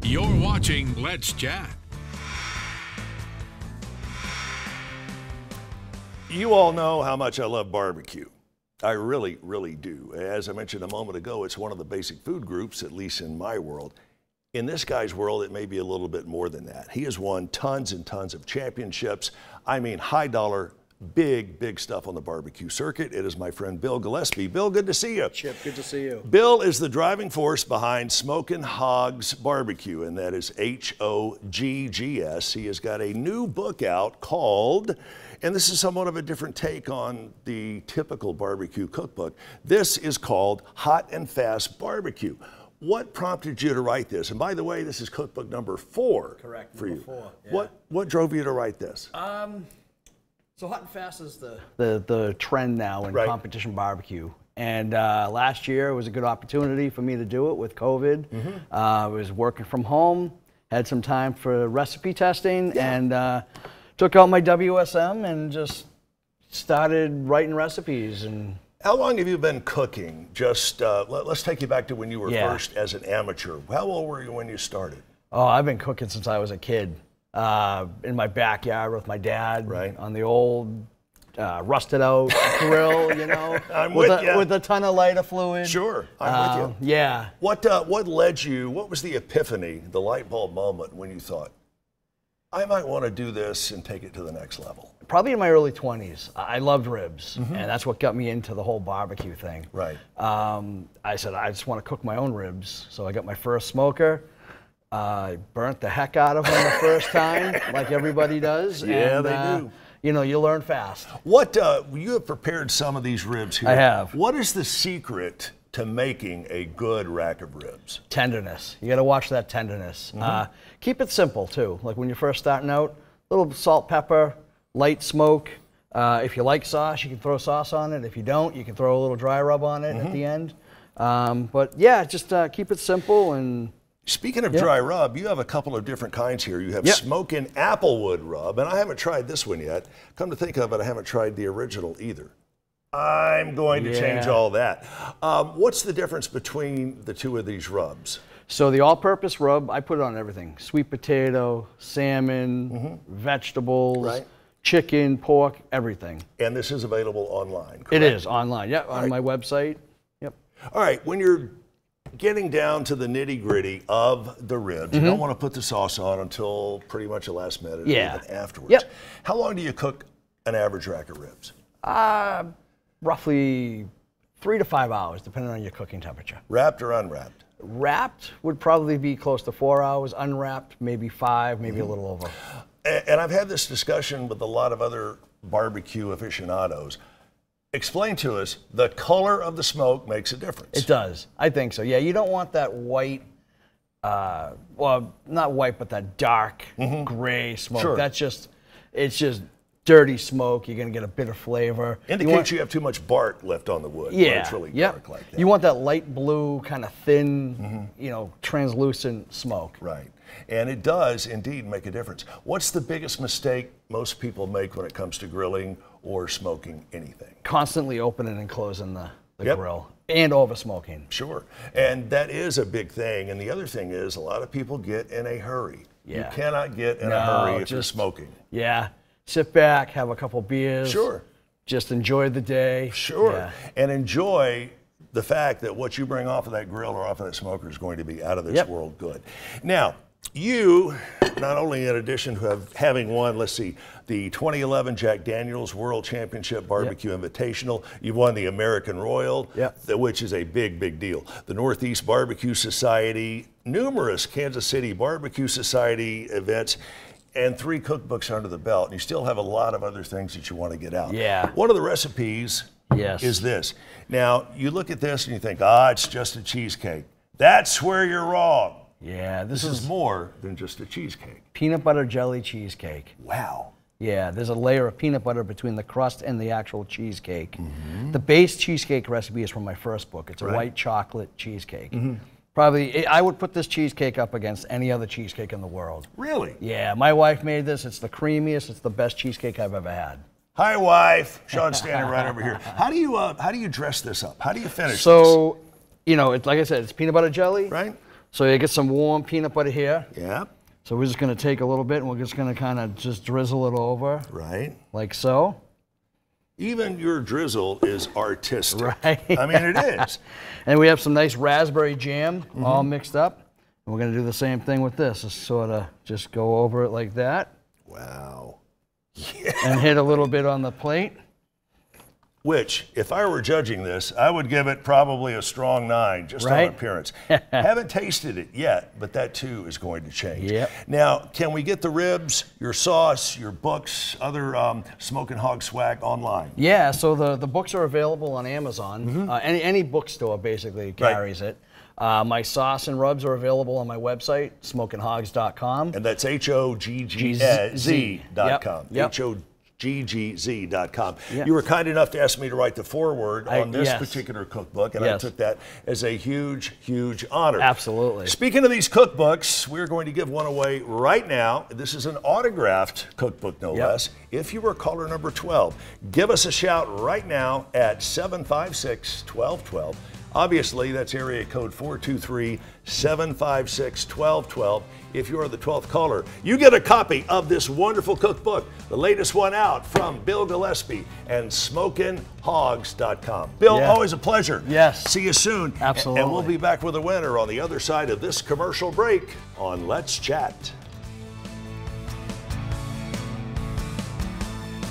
You're watching Let's Chat. You all know how much I love barbecue. I really, really do. As I mentioned a moment ago, it's one of the basic food groups, at least in my world. In this guy's world, it may be a little bit more than that. He has won tons and tons of championships. I mean, high dollar, big stuff on the barbecue circuit. It is my friend Bill Gillespie. Bill, good to see you. Chip, good to see you. Bill is the driving force behind Smokin' Hogs Barbecue, and that is H-O-G-G-S. He has got a new book out called, and this is somewhat of a different take on the typical barbecue cookbook. This is called Hot and Fast Barbecue. What prompted you to write this? And by the way, this is cookbook number 4. Correct, for number you. 4. Yeah. What drove you to write this? So hot and fast is the trend now in competition barbecue. And last year it was a good opportunity for me to do it with COVID. I was working from home, had some time for recipe testing, and took out my WSM and just started writing recipes. And how long have you been cooking? Just let's take you back to when you were first as an amateur. How old were you when you started? Oh, I've been cooking since I was a kid. In my backyard with my dad, on the old rusted out grill, you know, with a ton of lighter fluid. Sure, I'm with you. Yeah. What led you? What was the epiphany, the light bulb moment when you thought, I might want to do this and take it to the next level? Probably in my early 20s. I loved ribs, and that's what got me into the whole barbecue thing. Right. I said, I just want to cook my own ribs. So I got my first smoker. I burnt the heck out of them the first time, like everybody does. Yeah, and, they do. You know, you learn fast. What, you have prepared some of these ribs here. I have. What is the secret to making a good rack of ribs? Tenderness. You got to watch that tenderness. Keep it simple, too. Like when you're first starting out, a little salt, pepper, light smoke. If you like sauce, you can throw sauce on it. If you don't, you can throw a little dry rub on it at the end. But yeah, just keep it simple. And speaking of dry rub, you have a couple of different kinds here. You have smokin' applewood rub, and I haven't tried this one yet. Come to think of it, I haven't tried the original either. I'm going to change all that. What's the difference between the two of these rubs? So the all-purpose rub, I put it on everything. Sweet potato, salmon, vegetables, chicken, pork, everything. And this is available online, correct? It is online, on my website. Yep. All right, when you're getting down to the nitty-gritty of the ribs, you don't want to put the sauce on until pretty much the last minute or even afterwards. How long do you cook an average rack of ribs? Roughly 3 to 5 hours, depending on your cooking temperature. Wrapped or unwrapped? Wrapped would probably be close to 4 hours. Unwrapped, maybe 5, maybe a little over. And I've had this discussion with a lot of other barbecue aficionados. Explain to us, the color of the smoke makes a difference. It does. I think so. Yeah, you don't want that white, well, not white, but that dark gray smoke. Sure. It's just dirty smoke. You're going to get a bitter flavor. Indicates you have too much bark left on the wood. Yeah. It's really dark like that. You want that light blue, kind of thin, you know, translucent smoke. Right. And it does indeed make a difference. What's the biggest mistake most people make when it comes to grilling or smoking anything? Constantly opening and closing the grill and over smoking. Sure. And that is a big thing. And the other thing is a lot of people get in a hurry. You cannot get in a hurry if you're smoking. Yeah. Sit back, have a couple beers. Sure. Just enjoy the day. Sure. Yeah. And enjoy the fact that what you bring off of that grill or off of that smoker is going to be out of this world good. Now, you, not only in addition to having won, let's see, the 2011 Jack Daniel's World Championship Barbecue Invitational, you've won the American Royal, which is a big deal. The Northeast Barbecue Society, numerous Kansas City Barbecue Society events, and 3 cookbooks under the belt. And you still have a lot of other things that you want to get out. Yeah. One of the recipes is this. Now, you look at this and you think, it's just a cheesecake. That's where you're wrong. Yeah, this is more than just a cheesecake. Peanut butter jelly cheesecake. Wow. Yeah, there's a layer of peanut butter between the crust and the actual cheesecake. The base cheesecake recipe is from my first book. It's a white chocolate cheesecake. Probably, I would put this cheesecake up against any other cheesecake in the world. Really? Yeah, my wife made this. It's the creamiest. It's the best cheesecake I've ever had. Hi, wife. Sean's standing right over here. How do you dress this up? How do you finish this? So, you know, it's like I said, it's peanut butter jelly. Right. So you get some warm peanut butter here. Yeah. So we're just going to take a little bit and we're just going to kind of just drizzle it over. Right. Like so. Even your drizzle is artistic. Right. I mean, it is. And we have some nice raspberry jam all mixed up. And we're going to do the same thing with this. Just sort of just go over it like that. Wow. Yeah. And hit a little bit on the plate. Which, if I were judging this, I would give it probably a strong 9, just on appearance. Haven't tasted it yet, but that too is going to change. Yep. Now, can we get the ribs, your sauce, your books, other Smokin' Hog swag online? Yeah, so the books are available on Amazon. Any bookstore basically carries it. My sauce and rubs are available on my website, smokinhogs.com. And that's HOGGZ.com. Yep. HOGGZ.com. Yes. You were kind enough to ask me to write the foreword on this yes. particular cookbook, and Yes. I took that as a huge, huge honor. Absolutely. Speaking of these cookbooks, we're going to give one away right now. This is an autographed cookbook, no less. If you were caller number 12, give us a shout right now at 756-1212. Obviously, that's area code 423-756-1212. If you are the 12th caller, you get a copy of this wonderful cookbook, the latest one out from Bill Gillespie and smokinhogs.com. Bill, always a pleasure. Yes. See you soon. Absolutely. And we'll be back with a winner on the other side of this commercial break on Let's Chat.